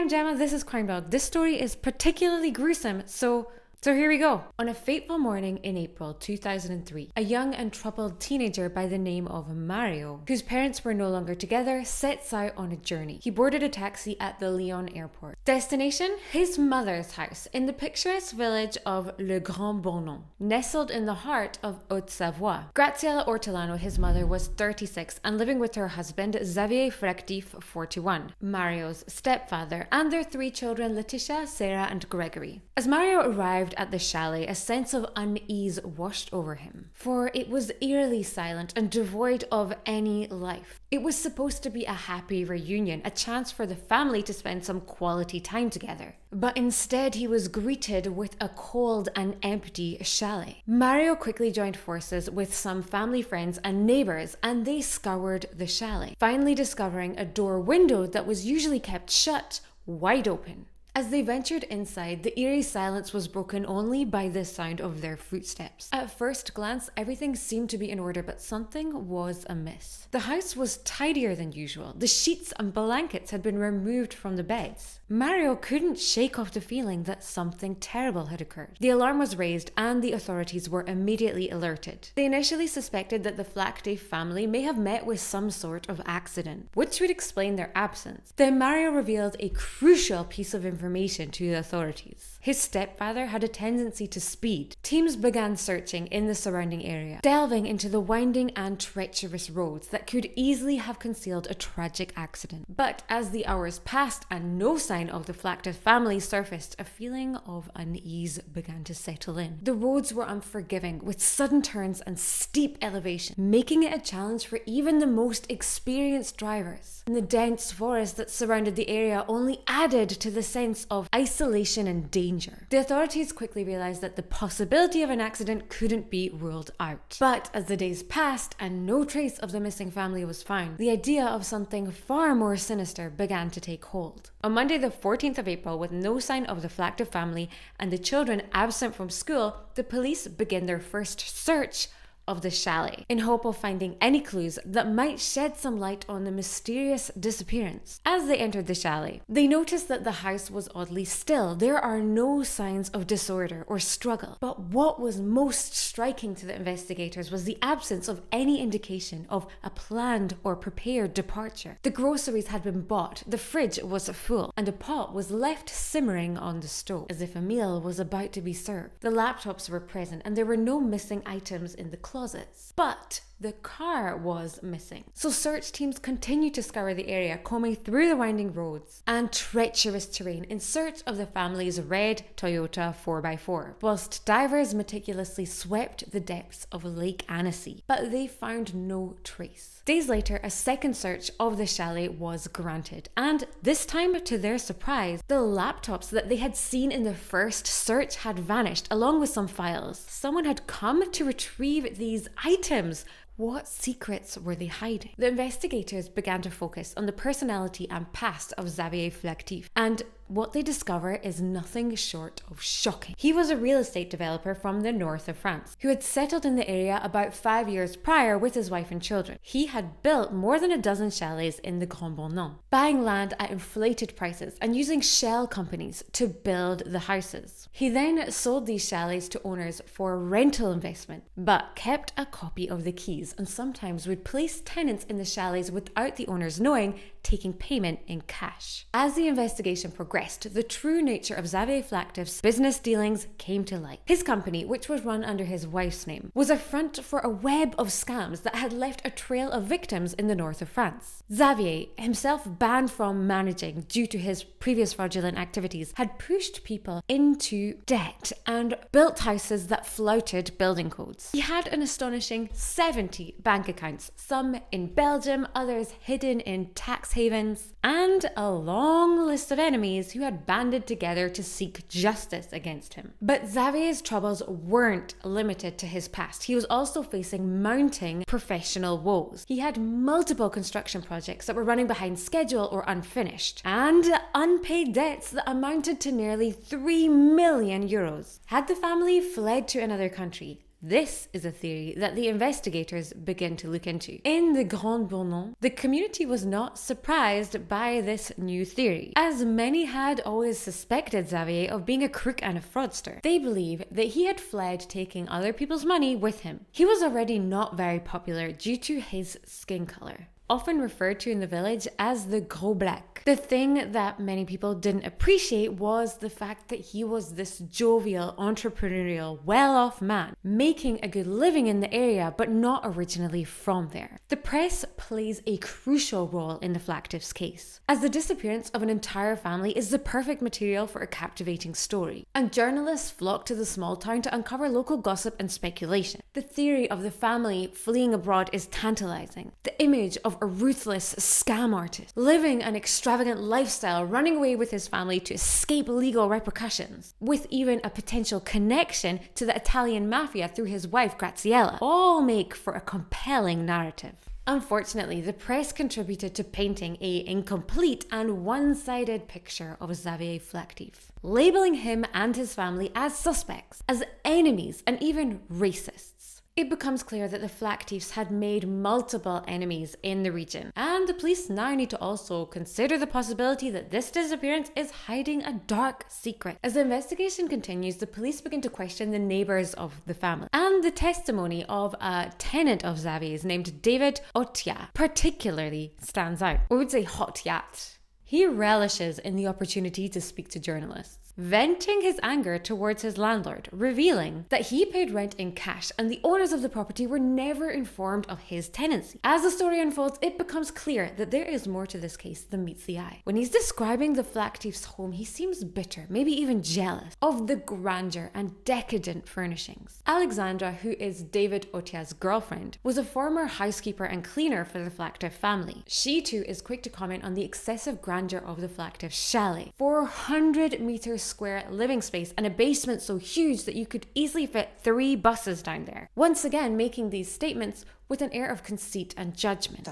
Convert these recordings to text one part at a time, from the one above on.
I'm Gemma, this is Crime Dog. This story is particularly gruesome, so here we go. On a fateful morning in April 2003, a young and troubled teenager by the name of Mario, whose parents were no longer together, sets out on a journey. He boarded a taxi at the Lyon airport. Destination? His mother's house in the picturesque village of Le Grand-Bornand, nestled in the heart of Haute-Savoie. Graziella Ortolano, his mother, was 36 and living with her husband, Xavier Flactif, 41, Mario's stepfather, and their 3 children, Letitia, Sarah, and Gregory. As Mario arrived at the chalet, a sense of unease washed over him, for it was eerily silent and devoid of any life. It was supposed to be a happy reunion, a chance for the family to spend some quality time together. But instead, he was greeted with a cold and empty chalet. Mario quickly joined forces with some family friends and neighbours, and they scoured the chalet, finally discovering a door window that was usually kept shut wide open. As they ventured inside, the eerie silence was broken only by the sound of their footsteps. At first glance, everything seemed to be in order, but something was amiss. The house was tidier than usual. The sheets and blankets had been removed from the beds. Mario couldn't shake off the feeling that something terrible had occurred. The alarm was raised and the authorities were immediately alerted. They initially suspected that the Flactif family may have met with some sort of accident, which would explain their absence. Then Mario revealed a crucial piece of information to the authorities. His stepfather had a tendency to speed. Teams began searching in the surrounding area, delving into the winding and treacherous roads that could easily have concealed a tragic accident. But as the hours passed and no sign of the Flactif family surfaced, a feeling of unease began to settle in. The roads were unforgiving, with sudden turns and steep elevation, making it a challenge for even the most experienced drivers. And the dense forest that surrounded the area only added to the sense of isolation and danger. The authorities quickly realized that the possibility of an accident couldn't be ruled out. But as the days passed and no trace of the missing family was found, the idea of something far more sinister began to take hold. On Monday the 14th of April, with no sign of the Flactif family and the children absent from school, the police began their first search of the chalet, in hope of finding any clues that might shed some light on the mysterious disappearance. As they entered the chalet, they noticed that the house was oddly still. There are no signs of disorder or struggle. But what was most striking to the investigators was the absence of any indication of a planned or prepared departure. The groceries had been bought, the fridge was full, and a pot was left simmering on the stove, as if a meal was about to be served. The laptops were present, and there were no missing items in the closets. But the car was missing. So search teams continued to scour the area, combing through the winding roads and treacherous terrain in search of the family's red Toyota 4x4, whilst divers meticulously swept the depths of Lake Annecy. But they found no trace. Days later, a second search of the chalet was granted, and this time, to their surprise, the laptops that they had seen in the first search had vanished, along with some files. Someone had come to retrieve these items. What secrets were they hiding? The investigators began to focus on the personality and past of Xavier Flactif, and what they discover is nothing short of shocking. He was a real estate developer from the north of France who had settled in the area about 5 years prior with his wife and children. He had built more than a dozen chalets in the Grand-Bornand, buying land at inflated prices and using shell companies to build the houses. He then sold these chalets to owners for rental investment, but kept a copy of the keys and sometimes would place tenants in the chalets without the owners knowing, taking payment in cash. As the investigation progressed, the true nature of Xavier Flactif's business dealings came to light. His company, which was run under his wife's name, was a front for a web of scams that had left a trail of victims in the north of France. Xavier, himself banned from managing due to his previous fraudulent activities, had pushed people into debt and built houses that flouted building codes. He had an astonishing 70 bank accounts, some in Belgium, others hidden in tax havens, and a long list of enemies who had banded together to seek justice against him. But Xavier's troubles weren't limited to his past. He was also facing mounting professional woes. He had multiple construction projects that were running behind schedule or unfinished, and unpaid debts that amounted to nearly 3 million euros. Had the family fled to another country, This is a theory that the investigators begin to look into. In the Grand-Bornand, the community was not surprised by this new theory, as many had always suspected Xavier of being a crook and a fraudster. They believe that he had fled taking other people's money with him. He was already not very popular due to his skin color, often referred to in the village as the Gros Black. The thing that many people didn't appreciate was the fact that he was this jovial, entrepreneurial, well-off man, making a good living in the area but not originally from there. The press plays a crucial role in the Flactifs case, as the disappearance of an entire family is the perfect material for a captivating story, and journalists flock to the small town to uncover local gossip and speculation. The theory of the family fleeing abroad is tantalizing. The image of a ruthless scam artist living an extravagant lifestyle, running away with his family to escape legal repercussions, with even a potential connection to the Italian mafia through his wife Graziella, all make for a compelling narrative. Unfortunately, the press contributed to painting an incomplete and one-sided picture of Xavier Flactif, labeling him and his family as suspects, as enemies, and even racists. It becomes clear that the Flactifs had made multiple enemies in the region, and the police now need to also consider the possibility that this disappearance is hiding a dark secret. As the investigation continues, the police begin to question the neighbours of the family, and the testimony of a tenant of Xavier's named David Otia particularly stands out. We would say Hotiat. He relishes in the opportunity to speak to journalists, venting his anger towards his landlord, revealing that he paid rent in cash and the owners of the property were never informed of his tenancy. As the story unfolds, it becomes clear that there is more to this case than meets the eye. When he's describing the Flactifs' home, he seems bitter, maybe even jealous, of the grandeur and decadent furnishings. Alexandra, who is David Otia's girlfriend, was a former housekeeper and cleaner for the Flactif family. She too is quick to comment on the excessive grandeur of the Flactif chalet. 400 meters square living space and a basement so huge that you could easily fit 3 buses down there. Once again, making these statements with an air of conceit and judgment.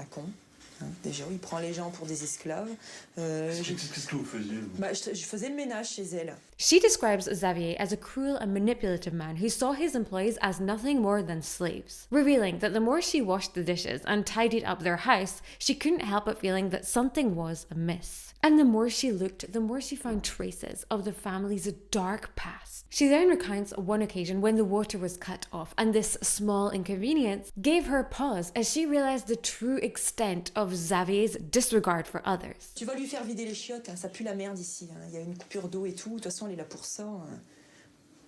Déjà, il prend les gens pour des esclaves. Qu'est-ce que vous faisiez? Je faisais le ménage chez elle. She describes Xavier as a cruel and manipulative man who saw his employees as nothing more than slaves, revealing that the more she washed the dishes and tidied up their house, she couldn't help but feeling that something was amiss. And the more she looked, the more she found traces of the family's dark past. She then recounts one occasion when the water was cut off, and this small inconvenience gave her pause as she realized the true extent of Xavier's disregard for others. Tu vas lui faire vider les chiottes, hein, ça pue la merde ici. Hein. Il y a une coupure d'eau et tout. De toute façon, elle est là pour ça. Hein.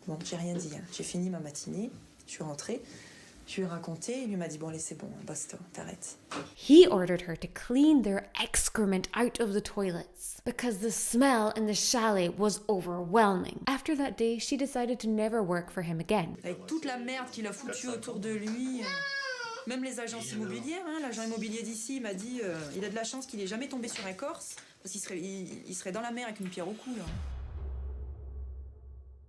Bon, j'ai rien dit. Hein. J'ai fini ma matinée. Je suis rentrée. Je lui ai raconté, il m'a dit bon allez c'est bon, basta, t'arrêtes. He ordered her to clean their excrement out of the toilets because the smell in the chalet was overwhelming. After that day, she decided to never work for him again. Avec toute la merde qu'il a foutue autour de lui, même les agences immobilières, hein, l'agent immobilier d'ici m'a dit il a de la chance qu'il n'ait jamais tombé sur un Corse parce qu'il serait dans la mer avec une pierre au cou là.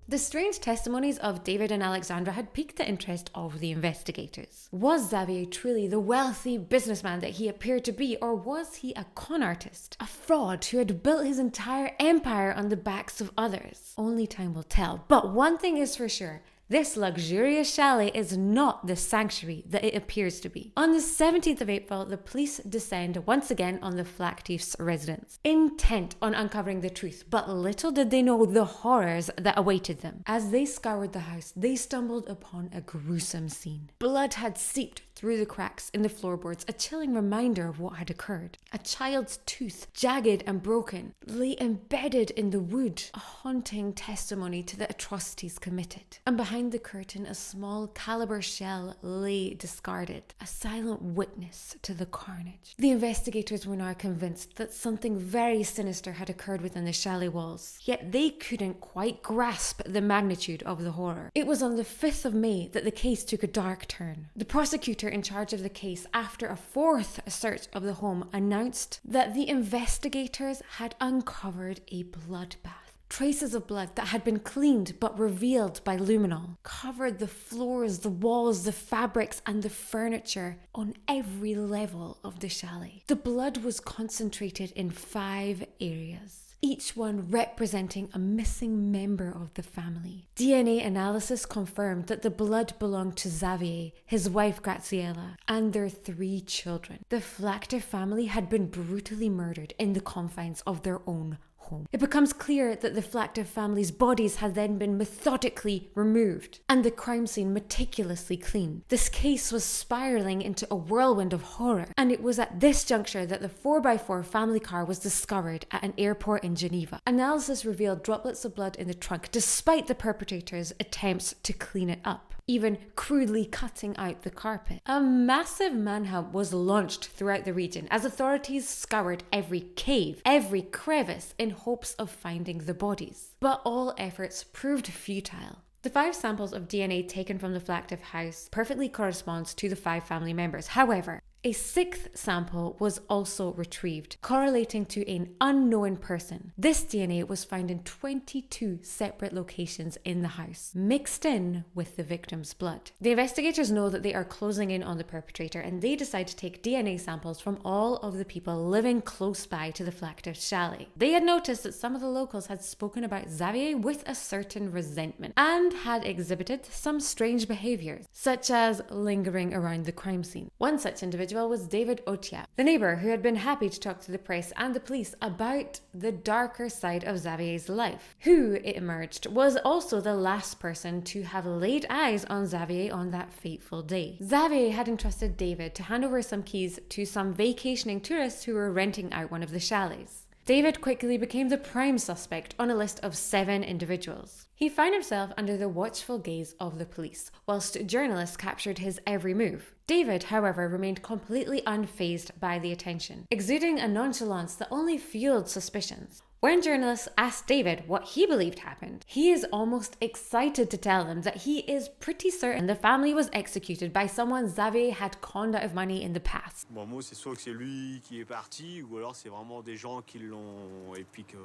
The strange testimonies of David and Alexandra had piqued the interest of the investigators. Was Xavier truly the wealthy businessman that he appeared to be, or was he a con artist, a fraud who had built his entire empire on the backs of others? Only time will tell. But one thing is for sure, this luxurious chalet is not the sanctuary that it appears to be. On the 17th of April, the police descend once again on the Flactifs' residence, intent on uncovering the truth, but little did they know the horrors that awaited them. As they scoured the house, they stumbled upon a gruesome scene. Blood had seeped through the cracks in the floorboards, a chilling reminder of what had occurred. A child's tooth, jagged and broken, lay embedded in the wood, a haunting testimony to the atrocities committed. And behind the curtain, a small caliber shell lay discarded, a silent witness to the carnage. The investigators were now convinced that something very sinister had occurred within the chalet walls, yet they couldn't quite grasp the magnitude of the horror. It was on the 5th of May that the case took a dark turn. The prosecutor in charge of the case, after a 4th search of the home, announced that the investigators had uncovered a bloodbath. Traces of blood that had been cleaned but revealed by luminol covered the floors, the walls, the fabrics, and the furniture on every level of the chalet. The blood was concentrated in 5 areas. each one representing a missing member of the family. DNA analysis confirmed that the blood belonged to Xavier, his wife Graziella, and their 3 children. The Flactif family had been brutally murdered in the confines of their own home. It becomes clear that the Flactif family's bodies had then been methodically removed and the crime scene meticulously cleaned. This case was spiraling into a whirlwind of horror, and it was at this juncture that the 4x4 family car was discovered at an airport in Geneva. Analysis revealed droplets of blood in the trunk despite the perpetrator's attempts to clean it up, even crudely cutting out the carpet. A massive manhunt was launched throughout the region as authorities scoured every cave, every crevice in hopes of finding the bodies. But all efforts proved futile. The 5 samples of DNA taken from the Flactif house perfectly corresponds to the 5 family members. However, a 6th sample was also retrieved, correlating to an unknown person. This DNA was found in 22 separate locations in the house, mixed in with the victim's blood. The investigators know that they are closing in on the perpetrator, and they decide to take DNA samples from all of the people living close by to the Flactif chalet. They had noticed that some of the locals had spoken about Xavier with a certain resentment and had exhibited some strange behaviours, such as lingering around the crime scene. One such individual was David Otia, the neighbour who had been happy to talk to the press and the police about the darker side of Xavier's life, who, it emerged, was also the last person to have laid eyes on Xavier on that fateful day. Xavier had entrusted David to hand over some keys to some vacationing tourists who were renting out one of the chalets. David quickly became the prime suspect on a list of 7 individuals. He found himself under the watchful gaze of the police, whilst journalists captured his every move. David, however, remained completely unfazed by the attention, exuding a nonchalance that only fueled suspicions. When journalists asked David what he believed happened, he is almost excited to tell them that he is pretty certain the family was executed by someone Xavier had conned out of money in the past. Bon, moi, c'est soit que c'est lui qui est parti, ou alors c'est vraiment des gens qui l'ont... Et puis que...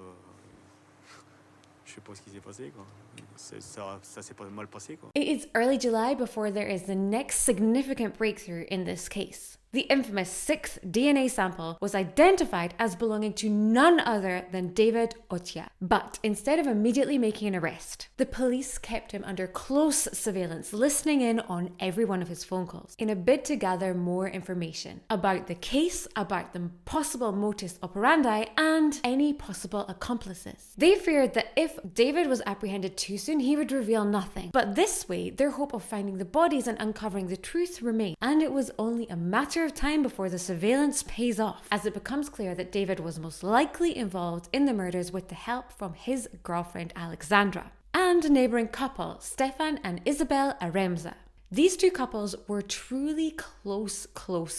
Je sais pas ce qui s'est passé, quoi. Ça s'est pas mal passé, quoi. It is early July before there is the next significant breakthrough in this case. The infamous 6th DNA sample was identified as belonging to none other than David Otia. But instead of immediately making an arrest, the police kept him under close surveillance, listening in on every one of his phone calls, in a bid to gather more information about the case, about the possible modus operandi, and any possible accomplices. They feared that if David was apprehended too soon, he would reveal nothing. But this way, their hope of finding the bodies and uncovering the truth remained, and it was only a matter of time before the surveillance pays off, as it becomes clear that David was most likely involved in the murders with the help from his girlfriend Alexandra and a neighbouring couple, Stefan and Isabel Aremza. These 2 couples were truly close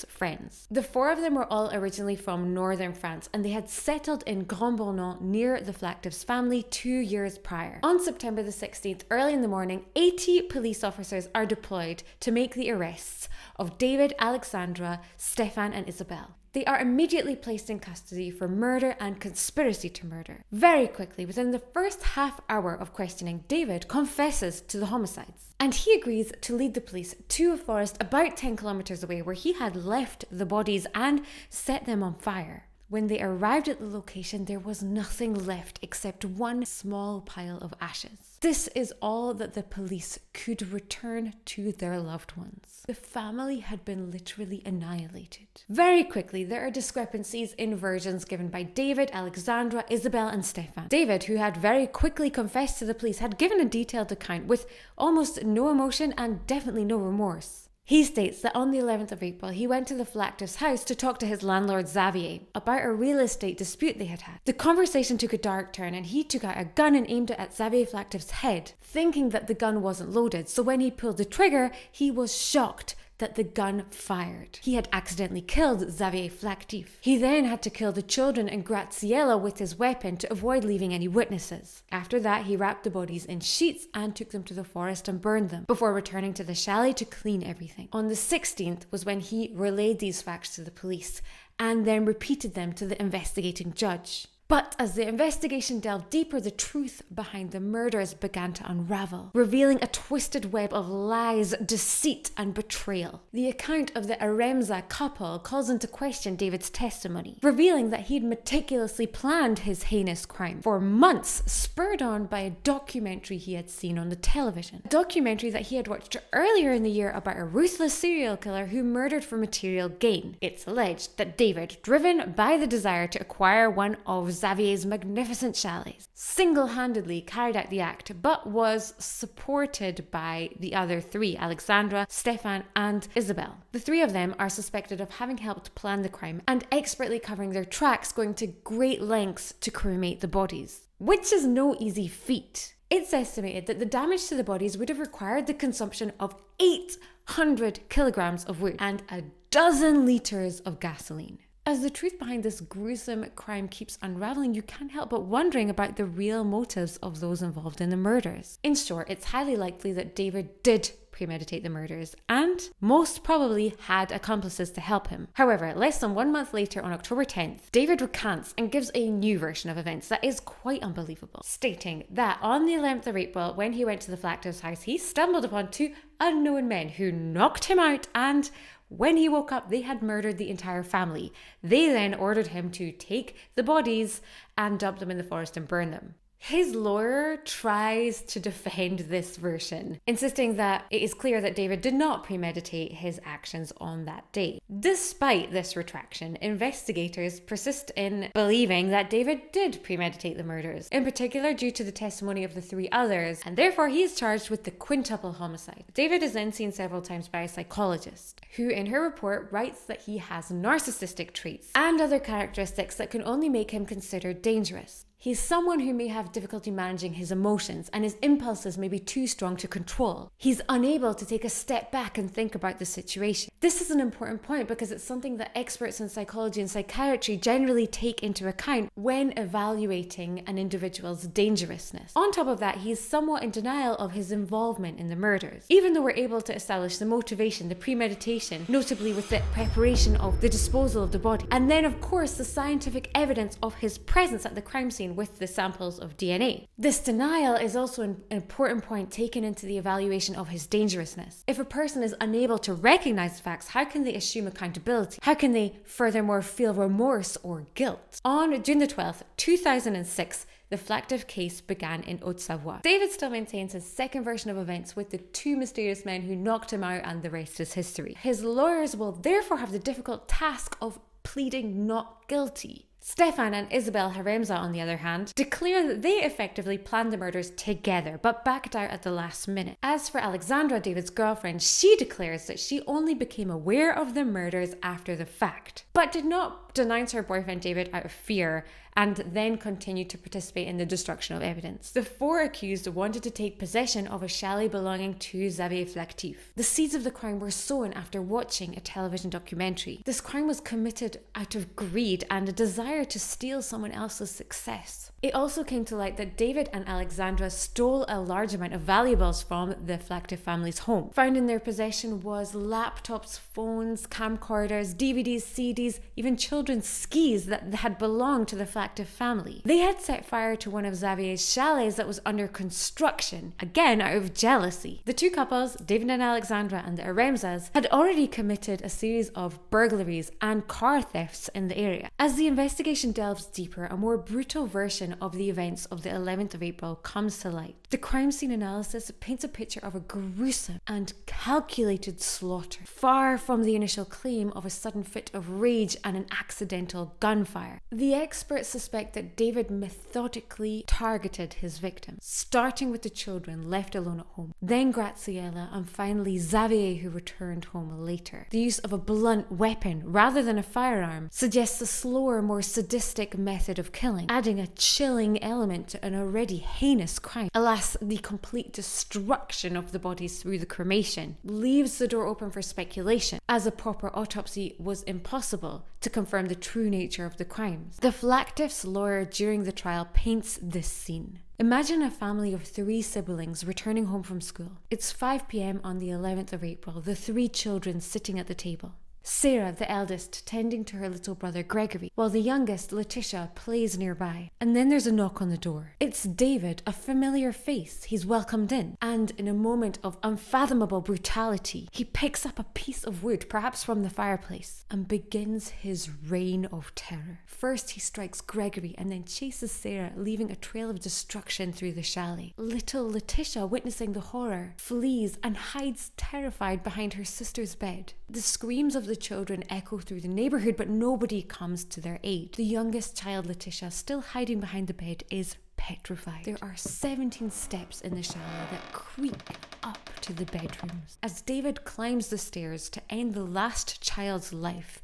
friends. The 4 of them were all originally from northern France, and they had settled in Grand-Bornand near the Flactif's family 2 years prior. On September the 16th, early in the morning, 80 police officers are deployed to make the arrests of David, Alexandra, Stefan and Isabel. They are immediately placed in custody for murder and conspiracy to murder. Very quickly, within the first half hour of questioning, David confesses to the homicides. And he agrees to lead the police to a forest about 10 kilometers away where he had left the bodies and set them on fire. When they arrived at the location, there was nothing left except one small pile of ashes. This is all that the police could return to their loved ones. The family had been literally annihilated. Very quickly, there are discrepancies in versions given by David, Alexandra, Isabel, and Stefan. David, who had very quickly confessed to the police, had given a detailed account with almost no emotion and definitely no remorse. He states that on the 11th of April, he went to the Flactif's house to talk to his landlord Xavier about a real estate dispute they had had. The conversation took a dark turn and he took out a gun and aimed it at Xavier Flactif's head, thinking that the gun wasn't loaded. So when he pulled the trigger, he was shocked that the gun fired. He had accidentally killed Xavier Flactif. He then had to kill the children and Graziella with his weapon to avoid leaving any witnesses. After that, he wrapped the bodies in sheets and took them to the forest and burned them, before returning to the chalet to clean everything. On the 16th was when he relayed these facts to the police and then repeated them to the investigating judge. But as the investigation delved deeper, the truth behind the murders began to unravel, revealing a twisted web of lies, deceit, and betrayal. The account of the Aremza couple calls into question David's testimony, revealing that he'd meticulously planned his heinous crime for months, spurred on by a documentary he had seen on the television. A documentary that he had watched earlier in the year about a ruthless serial killer who murdered for material gain. It's alleged that David, driven by the desire to acquire one of Xavier's magnificent chalets, single-handedly carried out the act, but was supported by the other three, Alexandra, Stefan, and Isabel. The three of them are suspected of having helped plan the crime and expertly covering their tracks, going to great lengths to cremate the bodies, which is no easy feat. It's estimated that the damage to the bodies would have required the consumption of 800 kilograms of wood and a dozen liters of gasoline. As the truth behind this gruesome crime keeps unraveling, you can't help but wondering about the real motives of those involved in the murders. In short, it's highly likely that David did premeditate the murders and most probably had accomplices to help him. However, less than 1 month later, on October 10th, David recants and gives a new version of events that is quite unbelievable, stating that on the 11th of April, when he went to the Flactif's house, he stumbled upon two unknown men who knocked him out, and when he woke up, they had murdered the entire family. They then ordered him to take the bodies and dump them in the forest and burn them. His lawyer tries to defend this version, insisting that it is clear that David did not premeditate his actions on that day. Despite this retraction, investigators persist in believing that David did premeditate the murders, in particular due to the testimony of the three others, and therefore he is charged with the quintuple homicide. David is then seen several times by a psychologist, who in her report writes that he has narcissistic traits and other characteristics that can only make him considered dangerous. He's someone who may have difficulty managing his emotions, and his impulses may be too strong to control. He's unable to take a step back and think about the situation. This is an important point because it's something that experts in psychology and psychiatry generally take into account when evaluating an individual's dangerousness. On top of that, he's somewhat in denial of his involvement in the murders. Even though we're able to establish the motivation, the premeditation, notably with the preparation of the disposal of the body, and then of course the scientific evidence of his presence at the crime scene with the samples of DNA. This denial is also an important point taken into the evaluation of his dangerousness. If a person is unable to recognize the facts, how can they assume accountability? How can they furthermore feel remorse or guilt? On June the 12th, 2006, the Flactif case began in Haute-Savoie. David still maintains his second version of events with the two mysterious men who knocked him out, and the rest is history. His lawyers will therefore have the difficult task of pleading not guilty. Stefan and Isabel Haremza, on the other hand, declare that they effectively planned the murders together, but backed out at the last minute. As for Alexandra, David's girlfriend, she declares that she only became aware of the murders after the fact, but did not denounce her boyfriend David out of fear, and then continued to participate in the destruction of evidence. The four accused wanted to take possession of a chalet belonging to Xavier Flactif. The seeds of the crime were sown after watching a television documentary. This crime was committed out of greed and a desire to steal someone else's success. It also came to light that David and Alexandra stole a large amount of valuables from the Flactif family's home. Found in their possession was laptops, phones, camcorders, DVDs, CDs, even children's skis that had belonged to the Flactif family. They had set fire to one of Xavier's chalets that was under construction, again out of jealousy. The two couples, David and Alexandra and the Aremzas, had already committed a series of burglaries and car thefts in the area. As the investigation delves deeper, a more brutal version of the events of the 11th of April comes to light. The crime scene analysis paints a picture of a gruesome and calculated slaughter, far from the initial claim of a sudden fit of rage and an accidental gunfire. The experts suspect that David methodically targeted his victims, starting with the children left alone at home, then Graziella, and finally Xavier, who returned home later. The use of a blunt weapon rather than a firearm suggests a slower, more sadistic method of killing, adding a chilling element to an already heinous crime. Alas, the complete destruction of the bodies through the cremation leaves the door open for speculation, as a proper autopsy was impossible to confirm the true nature of the crimes. The Flactif's lawyer during the trial paints this scene. Imagine a family of 3 siblings returning home from school. It's 5 p.m. on the 11th of April, the 3 children sitting at the table. Sarah, the eldest, tending to her little brother Gregory, while the youngest, Letitia, plays nearby. And then there's a knock on the door. It's David, a familiar face. He's welcomed in. And in a moment of unfathomable brutality, he picks up a piece of wood, perhaps from the fireplace, and begins his reign of terror. First, he strikes Gregory and then chases Sarah, leaving a trail of destruction through the chalet. Little Letitia, witnessing the horror, flees and hides terrified behind her sister's bed. The screams of the children echo through the neighbourhood, but nobody comes to their aid. The youngest child, Letitia, still hiding behind the bed, is petrified. There are 17 steps in the chalet that creak up to the bedrooms. As David climbs the stairs to end the last child's life,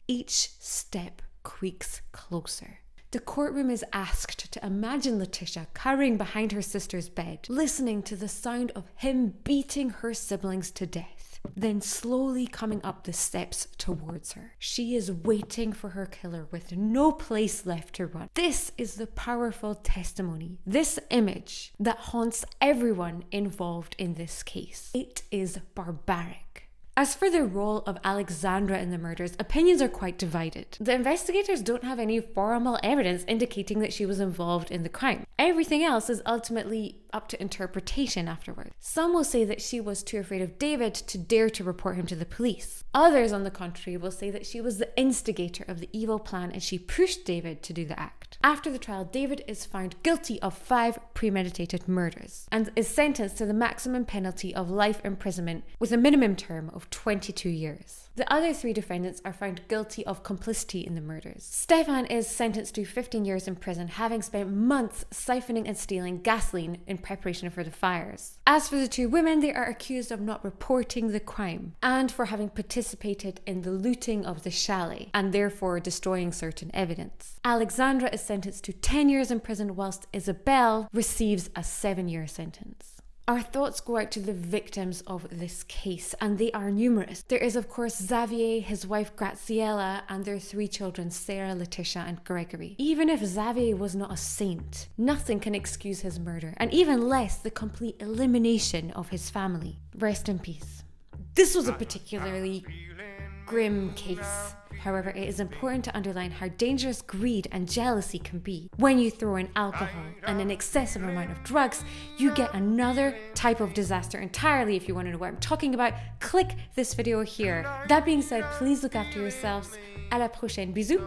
each step creaks closer. The courtroom is asked to imagine Letitia cowering behind her sister's bed, listening to the sound of him beating her siblings to death, then slowly coming up the steps towards her. She is waiting for her killer with no place left to run. This is the powerful testimony, this image that haunts everyone involved in this case. It is barbaric. As for the role of Alexandra in the murders, opinions are quite divided. The investigators don't have any formal evidence indicating that she was involved in the crime. Everything else is ultimately up to interpretation afterwards. Some will say that she was too afraid of David to dare to report him to the police. Others, on the contrary, will say that she was the instigator of the evil plan and she pushed David to do the act. After the trial, David is found guilty of 5 premeditated murders and is sentenced to the maximum penalty of life imprisonment with a minimum term of 22 years. The other 3 defendants are found guilty of complicity in the murders. Stefan is sentenced to 15 years in prison, having spent months siphoning and stealing gasoline in preparation for the fires. As for the 2 women, they are accused of not reporting the crime and for having participated in the looting of the chalet and therefore destroying certain evidence. Alexandra is sentenced to 10 years in prison, whilst Isabel receives a 7-year sentence. Our thoughts go out to the victims of this case, and they are numerous. There is, of course, Xavier, his wife Graziella, and their 3 children, Sarah, Letitia, and Gregory. Even if Xavier was not a saint, nothing can excuse his murder, and even less the complete elimination of his family. Rest in peace. This was a particularly grim case. However, it is important to underline how dangerous greed and jealousy can be. When you throw in alcohol and an excessive amount of drugs, you get another type of disaster entirely. If you want to know what I'm talking about, click this video here. That being said, please look after yourselves. À la prochaine. Bisous.